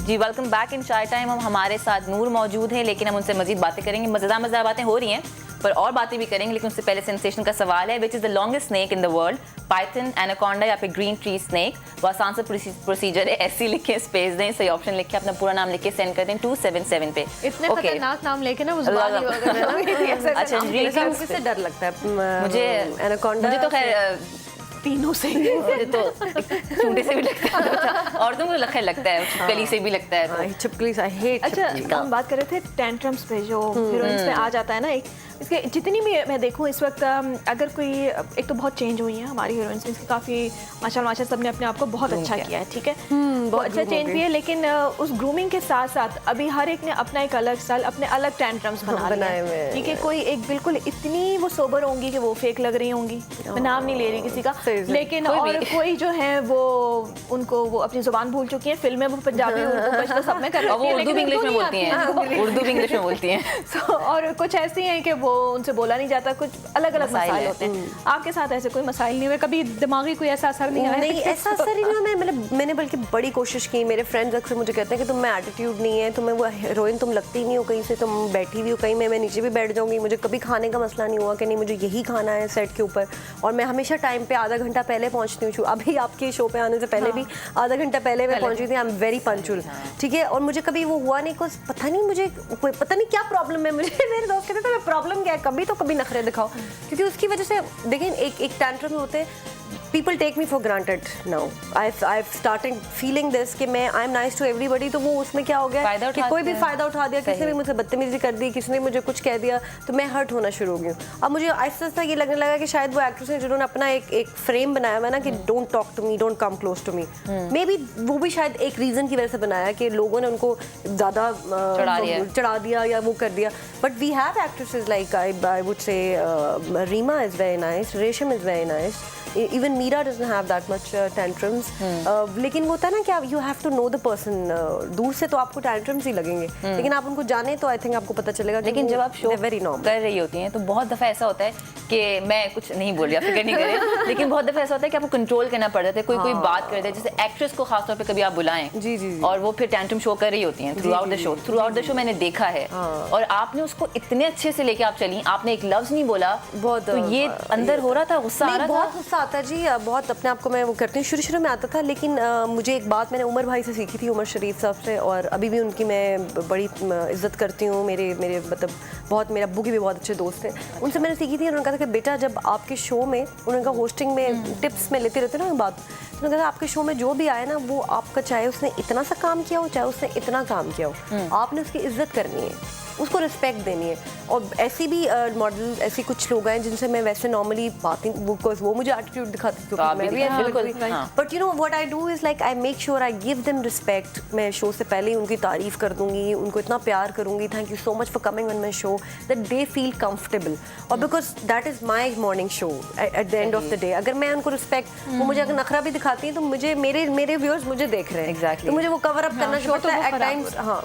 Ji welcome back in चाय time. हम हमारे साथ नूर मौजूद हैं, लेकिन हम उनसे मजीद बातें करेंगे। मज़ेदार बातें हो रही हैं, पर और बातें भी करेंगे, लेकिन उससे पहले सेंसेशन का सवाल है, which is the longest snake in the world? Python, anaconda या फिर ग्रीन ट्री स्नेक? वो आसान सा प्रोसीजर है, ऐसे लिखे, स्पेस दें, सही ऑप्शन लिखे, अपना पूरा नाम लिखे, सेंड कर दें 277 पे। इतने खतरनाक नाम लेके ना उस बात अच्छा किससे डर लगता है? मुझे एनाकोंडा, मुझे तो खैर तीनों से मुझे तो चूंटे से भी लगता है, और तो मुझे लगता है कली से भी लगता है। छिपकली से हेट। अच्छा, हम बात कर रहे थे टेंट्रम्स पे, जो हीरोइंस में आ जाता है ना। इसके जितनी भी मैं देखूं इस वक्त, अगर कोई एक तो बहुत चेंज हुई है हमारी हीरोइंस में, इसकी काफ़ी माशाल्लाह सबने अपने आप को बहुत अच्छा किया है, ठीक है, बहुत अच्छा चेंज भी है। लेकिन उस ग्रूमिंग के साथ साथ अभी हर एक ने अपना एक अलग स्टाइल, अपने अलग टेंट्रम्स बनाए हुए, ठीक है। कोई एक बिल्कुल इतनी वो सोबर होंगी कि वो फेक लग रही होंगी, मैं नाम नहीं ले रही किसी का, लेकिन और कोई जो है वो उनको वो अपनी जुबान भूल चुकी है। फिल्म में वो पंजाबी उर्दू सब में कर रही है, वो उर्दू इंग्लिश में बोलती हैं, उर्दू इंग्लिश में बोलती हैं। और कुछ ऐसी हैं कि वो उनसे बोला नहीं जाता, कुछ अलग अलग मसाइल होते हैं। आपके साथ ऐसे कोई मसाइल नहीं हुए? कभी दिमागी कोई ऐसा असर नहीं आया? नहीं, ऐसा असर ही नहीं। मतलब मैंने बल्कि बड़ी कोशिश की। मेरे फ्रेंड्स अक्सर मुझे कहते हैं कि तुम में एटीट्यूड नहीं है, तुम्हें वो हीरोइन तुम लगती नहीं हो कहीं से, तुम बैठी हुई हो कहीं, मैं नीचे भी बैठ जाऊंगी। मुझे कभी खाने का मसला नहीं हुआ कि नहीं मुझे यही खाना है सेट के ऊपर, और मैं हमेशा टाइम पे आधा घंटा पहले पहुंचती हूँ। अभी आपके शो पे आने से पहले भी आधा घंटा पहले मैं पहुंची थी। आई एम वेरी पंक्चुअल, ठीक है। और मुझे कभी वो हुआ नहीं, कुछ पता नहीं मुझे कोई पता नहीं क्या प्रॉब्लम है मुझे। मेरे दोस्त कहते थे प्रॉब्लम क्या है, कभी तो कभी नखरे दिखाओ, क्योंकि उसकी वजह से देखिए एक टेंट्रम होते हैं। People take me for granted now. I've started feeling this कि मैं I'm nice to everybody, तो वो उसमें क्या हो गया कि कोई भी फायदा उठा दिया, किसी ने मुझसे बदतमीजी कर दी, किसी ने मुझे कुछ कह दिया, तो मैं हर्ट होना शुरू हो गई हूँ। अब मुझे आहिस्ता आहिस्ता ये लगने लगा कि शायद वो एक्ट्रेस ने जिन्होंने अपना एक फ्रेम बनाया हुआ ना कि don't talk to me, don't come close to me, maybe वो भी शायद एक रीज़न की वजह से बनाया कि लोगों ने उनको ज़्यादा चढ़ा दिया या वो कर दिया। But we have actresses like I would say Reema is very nice, Resham is very nice, even Meera doesn't have that much tantrums. लेकिन वो होता है ना कि you have to know the person. दूर से तो आपको tantrums ही लगेंगे, लेकिन आप उनको जाने तो आई थिंक आपको पता चलेगा। लेकिन जब आप शो कर रही होती हैं तो बहुत दफ़ा ऐसा होता है कि मैं कुछ नहीं बोल रही, फिक्र नहीं करें, लेकिन बहुत दफ़ा ऐसा होता है कि आपको कंट्रोल करना पड़ जाता है। कोई बात कर दे, जैसे एक्ट्रेस को खासतौर पे कभी आप बुलाएं जी, और वो फिर टैंट्रम शो कर रही होती हैं थ्रू आउट द शो मैंने देखा है, और आपने उसको इतने अच्छे से लेके आप चली, आपने एक लफ्ज़ नहीं बोला, तो ये अंदर हो रहा था, गुस्सा आ रहा था आता जी, बहुत अपने आप को मैं वो करती हूँ। शुरू में आता था, लेकिन मुझे एक बात मैंने उमर भाई से सीखी थी, उमर शरीफ साहब से, और अभी भी उनकी मैं बड़ी इज्जत करती हूँ। मेरे मतलब बहुत, मेरे अब्बू के भी बहुत अच्छे दोस्त हैं, उनसे मैंने सीखी थी। उन्होंने कहा था कि बेटा जब आपके शो में, उन्होंने कहा होस्टिंग में टिप्स में लेते रहते ना बात, तो उन्होंने कहा आपके शो में जो भी आए ना, वो आपका चाहे उसने इतना सा काम किया हो, चाहे उसने इतना काम किया हो, आपने उसकी इज्जत करनी है, उसको रिस्पेक्ट देनी है। और ऐसी भी मॉडल, ऐसी कुछ लोग हैं जिनसे मैं वैसे नॉर्मली बात ही, वो मुझे एटीट्यूड दिखाती थी, but you know what I do is like I make sure I give them respect. मैं शो से पहले ही उनकी तारीफ कर दूंगी, उनको इतना प्यार करूंगी, thank you so much for coming on my show, that they feel comfortable. और because that is my morning show at the end of the day. अगर मैं उनको रिस्पेक्ट, वो मुझे अगर नखरा भी दिखाती हैं तो मुझे मेरे व्यूअर्स मुझे देख रहे हैं, तो मुझे वो कवर अप करना पड़ता है एट टाइम्स। हाँ,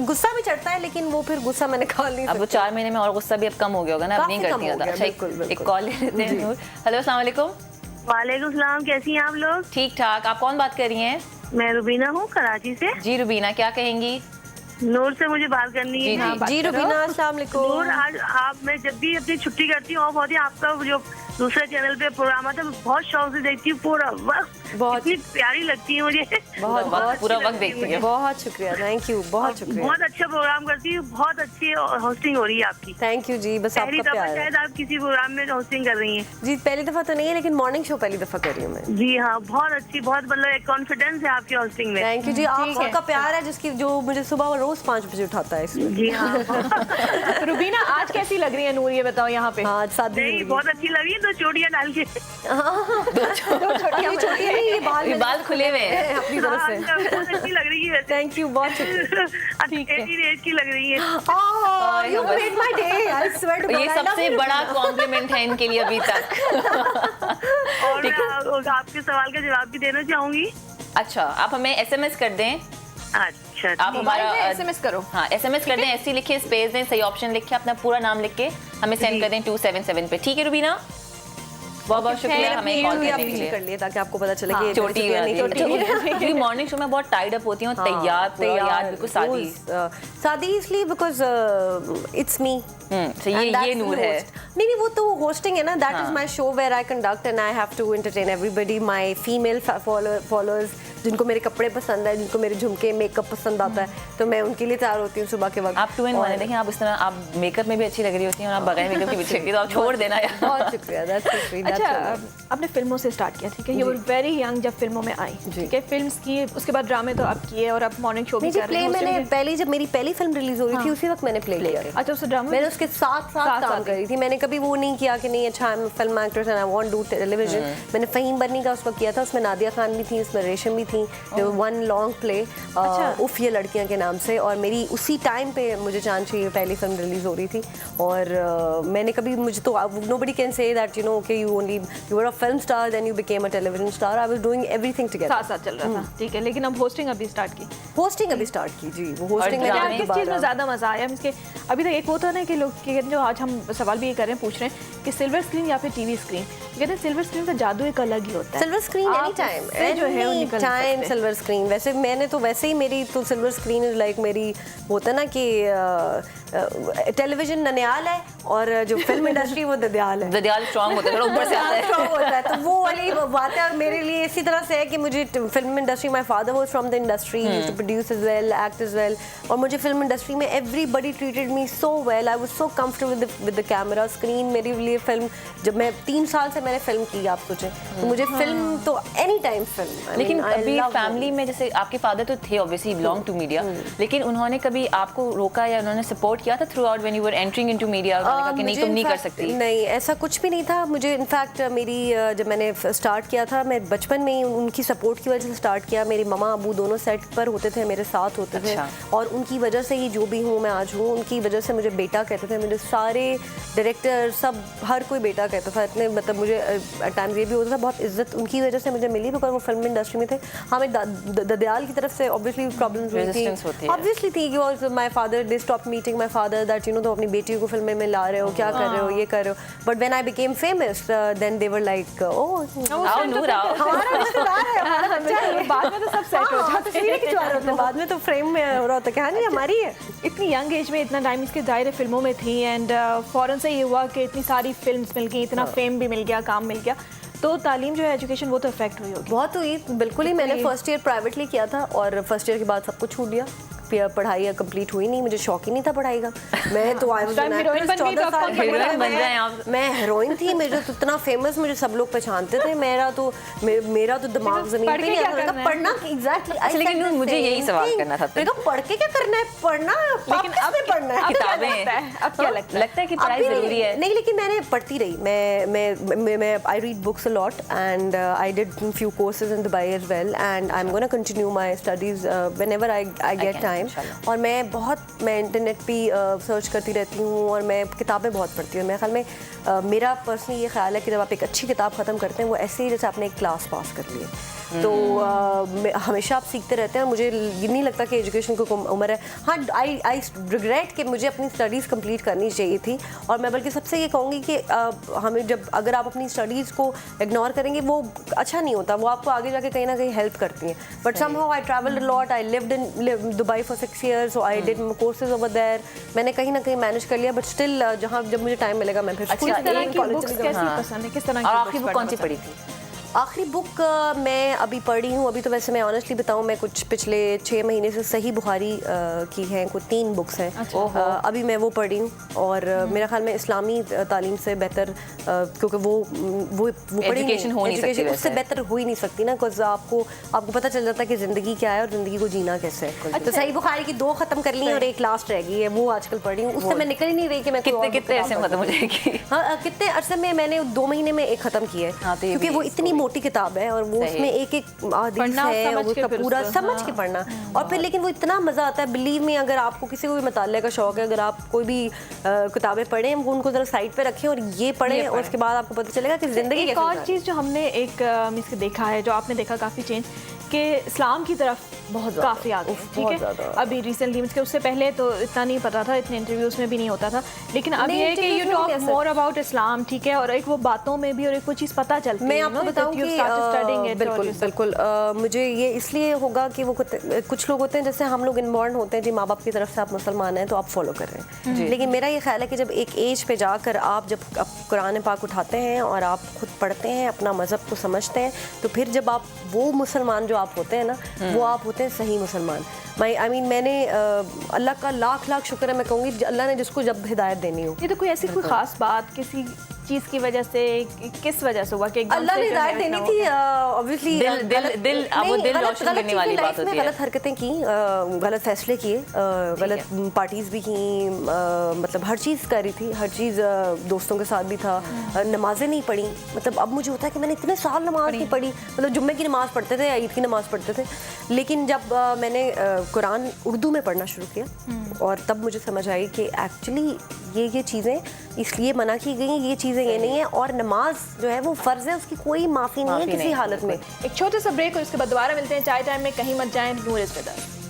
गुस्सा भी चढ़ता है, लेकिन वो फिर गुस्सा मैंने निकाल नहीं। अब वो 4 महीने में और गुस्सा भी अब कम हो गया होगा ना, अब नहीं करती है। अच्छा, एक कॉल ले लेते हैं। हेलो, अस्सलाम वालेकुम। वालेकुम सलाम, कैसी हैं आप लोग? ठीक ठाक। आप कौन बात कर रही हैं? मैं रुबीना हूँ, कराची से। जी रुबीना, क्या कहेंगी? नूर से मुझे बात करनी है। जी रुबीना, अस्सलाम वालेकुम। नूर, आज मैं जब भी अपनी छुट्टी करती हूँ, ऑफ होती है, आपका जो दूसरे चैनल पे प्रोग्राम आता है, बहुत शौक से देखती हूँ पूरा वक्त, बहुत इतनी प्यारी लगती है मुझे, बहुत पूरा वक्त देखती है। बहुत शुक्रिया, थैंक यू, बहुत शुक्रिया। बहुत अच्छा प्रोग्राम करती है, बहुत अच्छी होस्टिंग हो रही है आपकी। थैंक यू जी, बस पहली आपका दफा प्यार है। शायद आप किसी प्रोग्राम में होस्टिंग कर रही हैं। जी पहली दफा तो नहीं है, लेकिन मॉर्निंग शो पहली दफा कर रही हूँ मैं। जी हाँ, बहुत अच्छी, बहुत मतलब एक कॉन्फिडेंस है आपकी होस्टिंग में। थैंक यू जी, आपका प्यार है जिसकी, जो मुझे सुबह रोज 5 बजे उठाता है इसमें। जी हाँ। रुबीना, आज कैसी लग रही है नूर, ये बताओ यहाँ पे? हाँ, शादी बहुत अच्छी लगी है, 2 चोटियां डाल के। छोटी नहीं, ये बाल खुले हुए हैं अपनी तरफ से। बहुत अच्छी लग रही है। थैंक यू, बहुत शुक्रिया। अच्छी रेंज की लग रही है। You made my day, I swear to God. ये सबसे बड़ा कॉम्प्लीमेंट है इनके लिए अभी तक। और मैं आपके सवाल का जवाब भी देना चाहूंगी। अच्छा, आप हमें SMS कर दें। अच्छा, आप हमारा SMS करो। हाँ, SMS कर दें, ऐसी लिखे, स्पेस दें, सही ऑप्शन लिखे, अपना पूरा नाम लिख के हमें सेंड कर दें 277 पे। ठीक है रुबीना? बहुत बहुत शुक्रिया हमें कॉल करने के लिए। कर लिए ताकि आपको पता चले कि छोटी क्योंकि मॉर्निंग शो में बहुत टाइड अप होती हूँ, तैयार यार बिल्कुल सादी सादी इसलिए बिकॉज इट्स मी। तो ये नूर है। नहीं वो तो होस्टिंग है ना, that is my show where I conduct and I have to entertain everybody, my female followers जिनको मेरे कपड़े पसंद है, जिनको मेरे झुमके मेकअप पसंद आता है, तो मैं उनके लिए तैयार होती हूँ सुबह के वक्त। आप 2 in 1 है, देखें आप इस तरह आप मेकअप में भी अच्छी लग रही होती हैं और आप बगैर मेकअप की भी अच्छी लगती है, तो आप छोड़ देना यार। बहुत शुक्रिया, दैट्स सो स्वीट। अच्छा, आपने फिल्मों से स्टार्ट किया, ठीक है, यू वर वेरी यंग जब फिल्मों में आई, ठीक है, फिल्म्स की, उसके बाद ड्रामे तो आप किए और आप मॉर्निंग शो भी कर रहे हैं। मैंने पहले जब मेरी पहली फिल्म रिलीज हो रही थी उसी वक्त मैंने प्ले किया। अच्छा, उस ड्रामे मैंने उसके साथ काम कर रही थी, मैंने कभी वो नहीं किया कि नहीं अच्छा I am film actress and I want do television. मैंने फहीम बर्नी का उस वक्त किया था, उसमें नादिया खान भी थी, उसमें रेशम भी थी, वन लॉन्ग प्ले उफ ये लड़कियां के नाम से, और मेरी उसी टाइम पे मुझे चांद चाहिए पहली फिल्म रिलीज हो रही थी। और मैंने कभी, मुझे तो nobody can say that you know okay you were a film star then you became a television star, I was doing everything together, साथ चल रहा था, ठीक है। लेकिन अब होस्टिंग अभी स्टार्ट की, जी वो होस्टिंग में किस चीज़ में ज़्यादा मजा आया? इसके अभी तक एक वो था ना कि लोग जो आज हम सवाल भी ये कर रहे हैं, पूछ रहे हैं कि सिल्वर स्क्रीन या फिर टीवी स्क्रीन, कहते हैं सिल्वर स्क्रीन का जादू एक अलग ही होता है। Silver screen any time silver screen. वैसे मैंने तो वैसे ही मेरी तो सिल्वर स्क्रीन इज लाइक मेरी होता है ना कि टेलीविजन ननियाल है और जो फिल्म इंडस्ट्री वो ददियाल है। ददियाल स्ट्रांग होता है, थोड़ा ऊपर से आता है, स्ट्रांग होता है, तो वो वाली बात है मेरे लिए इसी तरह से है कि मुझे film industry, my father was from the industry, he used to produce as well, act as well, और मुझे फिल्म इंडस्ट्री में everybody treated me so well, I was so comfortable with the camera screen. मेरे लिए film, जब मैं 3 साल से मैंने फिल्म की, आप सोचें, तो मुझे फिल्म तो एनी टाइम फिल्म। लेकिन अभी फैमिली में जैसे आपके फादर तो थे ऑब्वियसली बिलोंग टू मीडिया, लेकिन उन्होंने कभी आपको रोका या उन्होंने सपोर्ट किया था through out when you were entering into media कि नहीं तुम नहीं कर सकती? नहीं, ऐसा कुछ भी नहीं था। मुझे इनफैक्ट मेरी जब मैंने स्टार्ट किया था, मैं बचपन में ही उनकी सपोर्ट की वजह से स्टार्ट किया। मेरी ममा अबू दोनों सेट पर होते थे, मेरे साथ होते थे, और उनकी वजह से ही जो भी हूँ मैं आज हूँ, उनकी वजह से मुझे बेटा कहते थे, मुझे सारे डायरेक्टर सब हर कोई बेटा कहता था। इतने मतलब मुझे टाइम्स ये भी होता था, बहुत इज्जत उनकी वजह से मुझे मिली, बिकॉज वो फिल्म इंडस्ट्री में थे। हाँ, मैं ददियाल की तरफ से ऑब्वियसली प्रॉब्लम्स हुई थी, ऑब्वियसली थी कि my father they stop meeting my father that you no, तो अपनी बेटी को फिल्म में ला रहे हो, क्या कर रहे हो, ये कर रहे हो। But when I became famous then they were like आओ नूर आओ, हमारा रिश्तेदार है, हमारा बच्चा है। बाद में तो सब सेट हो जाते तस्वीरें खिंचवा रहे होते हैं, बाद में तो फ्रेम में हो रहा होता है कि हाँ जी हमारी है। इतनी यंग एज में इतना टाइम इसके दायरे फिल्मों में थी, एंड फौरन से ये हुआ कि इतनी सारी फिल्म्स मिल गई, इतना फेम भी मिल गया, काम मिल गया, तो तालीम जो है एजुकेशन वो तो इफेक्ट हुई होगी? बहुत हुई, बिल्कुल ही। मैंने फर्स्ट ईयर प्राइवेटली किया था और फर्स्ट ईयर के बाद सब कुछ छूट गया, पढ़ाई कंप्लीट हुई नहीं, मुझे शौक ही नहीं था पढ़ाई का। मैं तो आई वाज मैं हीरोइन थी, मुझे तो इतना फेमस, मुझे सब लोग पहचानते थे, मेरा तो दिमाग जमीन पे नहीं आता। पढ़ना एग्जैक्टली, लेकिन मुझे यही सवाल करना था, मैंने कहा पढ़ के क्या करना है, पढ़ना लेकिन अब पढ़ना है, किताबें, अब क्या लगता है कि पढ़ाई जरूरी है? नहीं, लेकिन मैंने पढ़ती रही, मैं I read books a lot and I did few courses in Dubai as well, and I am gonna continue my studies whenever I get time. और मैं इंटरनेट पे सर्च करती रहती हूँ और मैं किताबें बहुत पढ़ती हूँ। मेरे ख्याल में मेरा पर्सनली ये ख्याल है कि जब आप एक अच्छी किताब ख़त्म करते हैं वो ऐसे ही जैसे आपने एक क्लास पास कर ली है, तो हमेशा आप सीखते रहते हैं। मुझे ये नहीं लगता कि एजुकेशन को उम्र है। हाँ, आई रिग्रेट कि मुझे अपनी स्टडीज़ कंप्लीट करनी चाहिए थी, और मैं बल्कि सबसे ये कहूँगी कि हमें जब अगर आप अपनी स्टडीज़ को इग्नोर करेंगे वो अच्छा नहीं होता, वो आपको आगे जाके कहीं ना कहीं हेल्प करती हैं। But somehow I travelled a lot, I lived in Dubai for 6 years, so I did courses over there, मैंने कहीं ना कहीं मैनेज कर लिया, बट स्टिल जब मुझे टाइम मिलेगा मैं फिर किस तरह की बुक्स कैसी पसंद है, किस तरह की? और आखिरी बुक कौन सी पढ़ी थी? आखिरी बुक मैं अभी पढ़ी हूँ, अभी तो वैसे मैं ऑनेस्टली बताऊँ, मैं कुछ पिछले 6 महीने से सही बुखारी की हैं, कुछ 3 बुक्स हैं। अभी मैं वो पढ़ी हूँ, और मेरा ख्याल में इस्लामी तालीम से बेहतर, क्योंकि वो एजुकेशन हो नहीं सकती, उससे बेहतर हो ही नहीं सकती ना, बिकॉज आपको पता चल जाता है कि ज़िंदगी क्या है और ज़िंदगी को जीना कैसे है। तो सही बुखारी की 2 ख़त्म कर ली और एक लास्ट रह गई है, वो आजकल पढ़ी हूँ। उससे मैं निकल ही नहीं रही कि मैं कितने ऐसे खत्म हो जाएगी। हाँ, कितने अरसे में मैंने 2 महीने में एक ख़त्म की है, क्योंकि वो इतनी मोटी किताब है और वो उसमें एक हदीस है और उसका पूरा समझ के पढ़ना, और फिर लेकिन वो इतना मज़ा आता है। बिलीव मी, अगर आपको किसी को भी मुताले का शौक है, अगर आप कोई भी किताबें पढ़ें, उनको ज़रा साइड पे रखें और ये पढ़ें, और उसके बाद आपको पता चलेगा कि ज़िंदगी एक और चीज़ जो हमने इसके देखा है, जो आपने देखा काफ़ी चेंज, के इस्लाम की तरफ बहुत काफ़ी आगे हैं, ठीक है। अभी रिसेंटली मुझे उससे पहले तो इतना नहीं पता था, इतने इंटरव्यूज़ में भी नहीं होता था, लेकिन अब ये है कि यू टॉक मोर अबाउट इस्लाम, ठीक है, और एक वो बातों में भी और एक वो चीज़ पता चलती है। मैं आपको बताऊं कि बिल्कुल बिल्कुल मुझे ये इसलिए होगा कि वो कुछ लोग होते हैं जैसे हम लोग इनबॉर्न होते हैं जी, माँ बाप की तरफ से आप मुसलमान हैं तो आप फॉलो कर रहे हैं, लेकिन मेरा ये ख्याल है कि जब एक एज पे जाकर आप जब कुरान पाक उठाते हैं और आप खुद पढ़ते हैं, अपना मज़हब को समझते हैं, तो फिर जब आप वो मुसलमान जो आप होते हैं ना, वो आप होते हैं सही मुसलमान। आई मीन मैंने अल्लाह का लाख लाख शुक्र है, मैं कहूँगी अल्लाह ने जिसको जब हिदायत देनी हो। ये तो कोई ऐसी कोई खास बात किसी चीज़ की वजह से, किस वजह से हुआ कि अल्लाह ने हिदायत देनी थी, ऑब्वियसली दिल रोशन करने वाली बात होती है। गलत हरकतें की, गलत फैसले किए, गलत पार्टीज भी की, मतलब हर चीज़ कर रही थी, हर चीज़ दोस्तों के साथ भी था, नमाजें नहीं पढ़ी। मतलब अब मुझे होता है कि मैंने इतने साल नमाज नहीं पढ़ी, मतलब जुम्मे की नमाज़ पढ़ते थे, ईद की नमाज़ पढ़ते थे, लेकिन जब मैंने कुरान उर्दू में पढ़ना शुरू किया और तब मुझे समझ आई कि एक्चुअली ये चीज़ें इसलिए मना की गई, ये चीज़ें ये नहीं है, और नमाज जो है वो फ़र्ज़ है, उसकी कोई माफ़ी नहीं है किसी हालत में। एक छोटे सा ब्रेक और उसके बाद दोबारा मिलते हैं चाय टाइम में, कहीं मत जाएं, नूर इज़ विद अस।